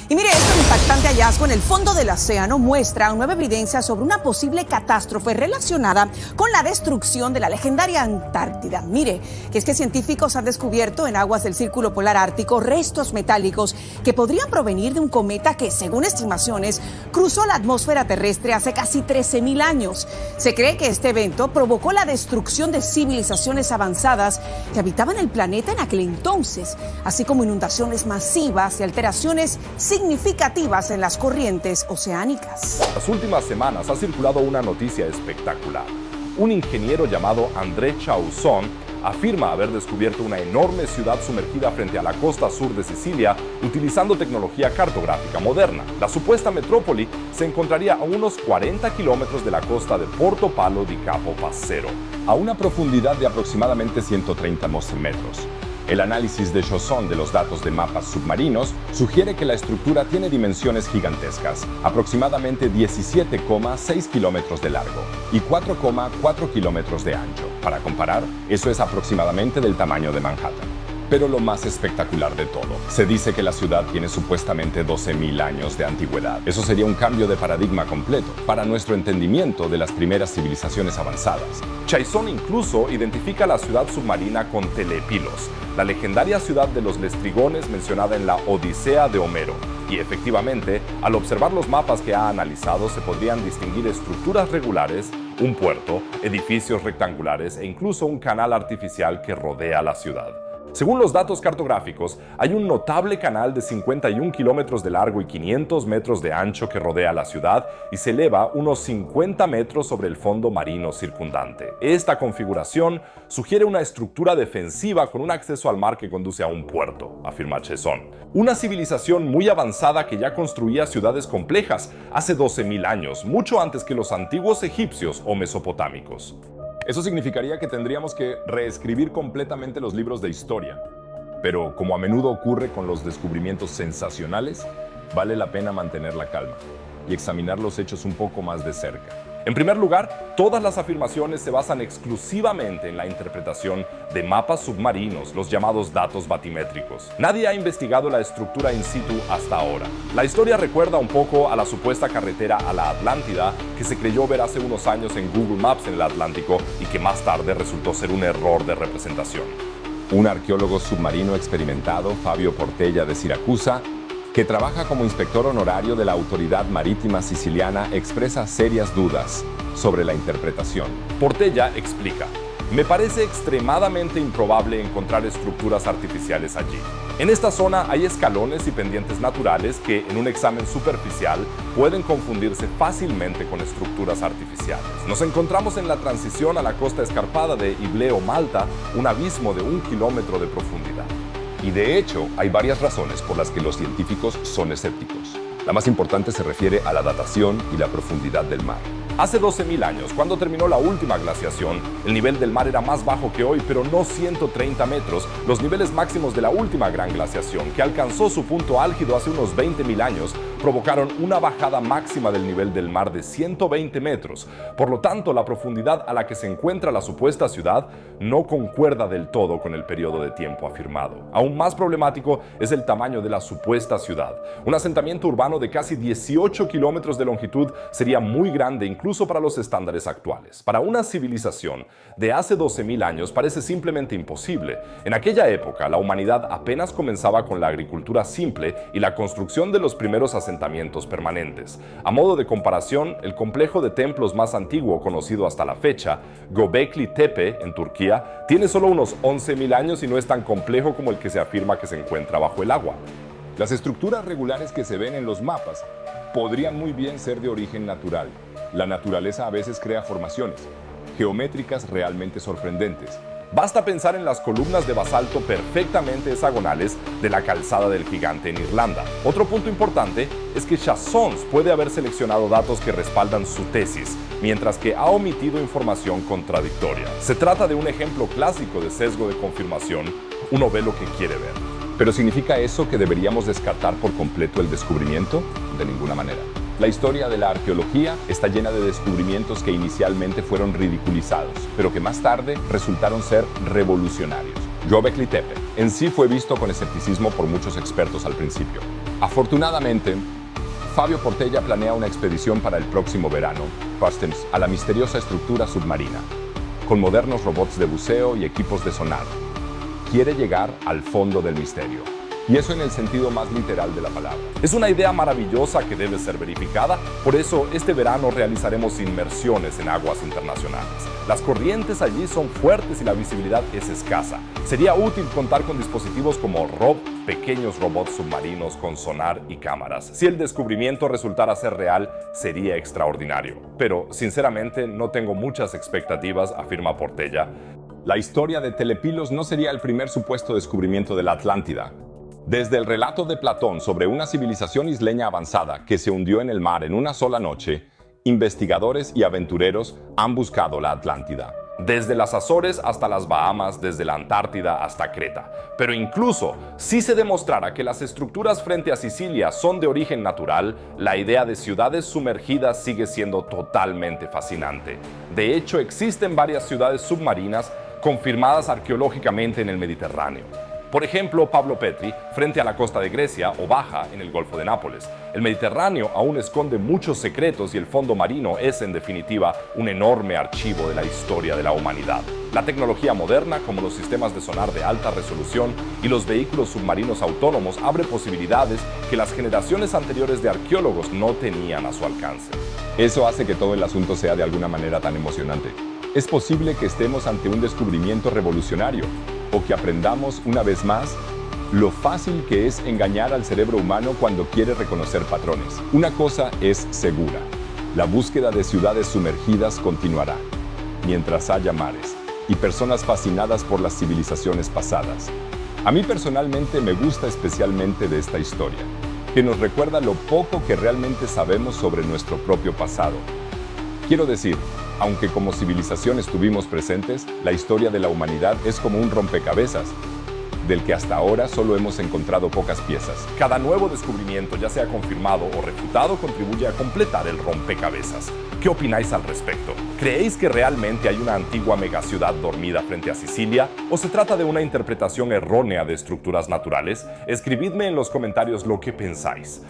Y mire, este impactante hallazgo en el fondo del océano muestra nueva evidencia sobre una posible catástrofe relacionada con la destrucción de la legendaria Antártida. Mire, que es que científicos han descubierto en aguas del Círculo Polar Ártico restos metálicos que podrían provenir de un cometa que, según estimaciones, cruzó la atmósfera terrestre hace casi 13.000 años. Se cree que este evento provocó la destrucción de civilizaciones avanzadas que habitaban el planeta en aquel entonces, así como inundaciones masivas y alteraciones significativas en las corrientes oceánicas. Las últimas semanas ha circulado una noticia espectacular. Un ingeniero llamado André Chausson afirma haber descubierto una enorme ciudad sumergida frente a la costa sur de Sicilia utilizando tecnología cartográfica moderna. La supuesta metrópoli se encontraría a unos 40 kilómetros de la costa de Porto Palo di Capo Passero, a una profundidad de aproximadamente 130 metros. El análisis de Chausson de los datos de mapas submarinos sugiere que la estructura tiene dimensiones gigantescas, aproximadamente 17,6 kilómetros de largo y 4,4 kilómetros de ancho. Para comparar, eso es aproximadamente del tamaño de Manhattan. Pero lo más espectacular de todo, se dice que la ciudad tiene supuestamente 12.000 años de antigüedad. Eso sería un cambio de paradigma completo para nuestro entendimiento de las primeras civilizaciones avanzadas. Chausson incluso identifica la ciudad submarina con Telepilos, la legendaria ciudad de los lestrigones mencionada en la Odisea de Homero. Y efectivamente, al observar los mapas que ha analizado, se podrían distinguir estructuras regulares, un puerto, edificios rectangulares e incluso un canal artificial que rodea la ciudad. Según los datos cartográficos, hay un notable canal de 51 kilómetros de largo y 500 metros de ancho que rodea la ciudad y se eleva unos 50 metros sobre el fondo marino circundante. Esta configuración sugiere una estructura defensiva con un acceso al mar que conduce a un puerto, afirma Chausson. Una civilización muy avanzada que ya construía ciudades complejas hace 12.000 años, mucho antes que los antiguos egipcios o mesopotámicos. Eso significaría que tendríamos que reescribir completamente los libros de historia. Pero como a menudo ocurre con los descubrimientos sensacionales, vale la pena mantener la calma y examinar los hechos un poco más de cerca. En primer lugar, todas las afirmaciones se basan exclusivamente en la interpretación de mapas submarinos, los llamados datos batimétricos. Nadie ha investigado la estructura in situ hasta ahora. La historia recuerda un poco a la supuesta carretera a la Atlántida que se creyó ver hace unos años en Google Maps en el Atlántico y que más tarde resultó ser un error de representación. Un arqueólogo submarino experimentado, Fabio Portella de Siracusa, que trabaja como inspector honorario de la Autoridad Marítima Siciliana, expresa serias dudas sobre la interpretación. Portella explica: me parece extremadamente improbable encontrar estructuras artificiales allí. En esta zona hay escalones y pendientes naturales que, en un examen superficial, pueden confundirse fácilmente con estructuras artificiales. Nos encontramos en la transición a la costa escarpada de Ibleo, Malta, un abismo de 1 kilómetro de profundidad. Y de hecho, hay varias razones por las que los científicos son escépticos. La más importante se refiere a la datación y la profundidad del mar. Hace 12.000 años, cuando terminó la última glaciación, el nivel del mar era más bajo que hoy, pero no 130 metros, los niveles máximos de la última gran glaciación, que alcanzó su punto álgido hace unos 20.000 años, provocaron una bajada máxima del nivel del mar de 120 metros. Por lo tanto, la profundidad a la que se encuentra la supuesta ciudad no concuerda del todo con el periodo de tiempo afirmado. Aún más problemático es el tamaño de la supuesta ciudad. Un asentamiento urbano de casi 18 kilómetros de longitud sería muy grande incluso para los estándares actuales. Para una civilización de hace 12.000 años parece simplemente imposible. En aquella época, la humanidad apenas comenzaba con la agricultura simple y la construcción de los primeros asentamientos permanentes. A modo de comparación, el complejo de templos más antiguo conocido hasta la fecha, Göbekli Tepe, en Turquía, tiene solo unos 11.000 años y no es tan complejo como el que se afirma que se encuentra bajo el agua. Las estructuras regulares que se ven en los mapas podrían muy bien ser de origen natural. La naturaleza a veces crea formaciones geométricas realmente sorprendentes. Basta pensar en las columnas de basalto perfectamente hexagonales de la calzada del Gigante en Irlanda. Otro punto importante es que Chausson puede haber seleccionado datos que respaldan su tesis, mientras que ha omitido información contradictoria. Se trata de un ejemplo clásico de sesgo de confirmación. Uno ve lo que quiere ver. ¿Pero significa eso que deberíamos descartar por completo el descubrimiento? De ninguna manera. La historia de la arqueología está llena de descubrimientos que inicialmente fueron ridiculizados, pero que más tarde resultaron ser revolucionarios. Göbekli Tepe en sí fue visto con escepticismo por muchos expertos al principio. Afortunadamente, Fabio Portella planea una expedición para el próximo verano, Customs, a la misteriosa estructura submarina, con modernos robots de buceo y equipos de sonar. Quiere llegar al fondo del misterio. Y eso en el sentido más literal de la palabra. Es una idea maravillosa que debe ser verificada, por eso este verano realizaremos inmersiones en aguas internacionales. Las corrientes allí son fuertes y la visibilidad es escasa. Sería útil contar con dispositivos como ROV, pequeños robots submarinos con sonar y cámaras. Si el descubrimiento resultara ser real, sería extraordinario. Pero, sinceramente, no tengo muchas expectativas, afirma Portella. La historia de Telepilos no sería el primer supuesto descubrimiento de la Atlántida. Desde el relato de Platón sobre una civilización isleña avanzada que se hundió en el mar en una sola noche, investigadores y aventureros han buscado la Atlántida. Desde las Azores hasta las Bahamas, desde la Antártida hasta Creta. Pero incluso, si se demostrara que las estructuras frente a Sicilia son de origen natural, la idea de ciudades sumergidas sigue siendo totalmente fascinante. De hecho, existen varias ciudades submarinas confirmadas arqueológicamente en el Mediterráneo. Por ejemplo, Pablo Petri, frente a la costa de Grecia, o Baja, en el Golfo de Nápoles. El Mediterráneo aún esconde muchos secretos y el fondo marino es, en definitiva, un enorme archivo de la historia de la humanidad. La tecnología moderna, como los sistemas de sonar de alta resolución y los vehículos submarinos autónomos, abre posibilidades que las generaciones anteriores de arqueólogos no tenían a su alcance. Eso hace que todo el asunto sea de alguna manera tan emocionante. Es posible que estemos ante un descubrimiento revolucionario, o que aprendamos una vez más lo fácil que es engañar al cerebro humano cuando quiere reconocer patrones. Una cosa es segura: la búsqueda de ciudades sumergidas continuará, mientras haya mares y personas fascinadas por las civilizaciones pasadas. A mí personalmente me gusta especialmente de esta historia, que nos recuerda lo poco que realmente sabemos sobre nuestro propio pasado. Quiero decir, aunque como civilización estuvimos presentes, la historia de la humanidad es como un rompecabezas, del que hasta ahora solo hemos encontrado pocas piezas. Cada nuevo descubrimiento, ya sea confirmado o refutado, contribuye a completar el rompecabezas. ¿Qué opináis al respecto? ¿Creéis que realmente hay una antigua megaciudad dormida frente a Sicilia? ¿O se trata de una interpretación errónea de estructuras naturales? Escribidme en los comentarios lo que pensáis.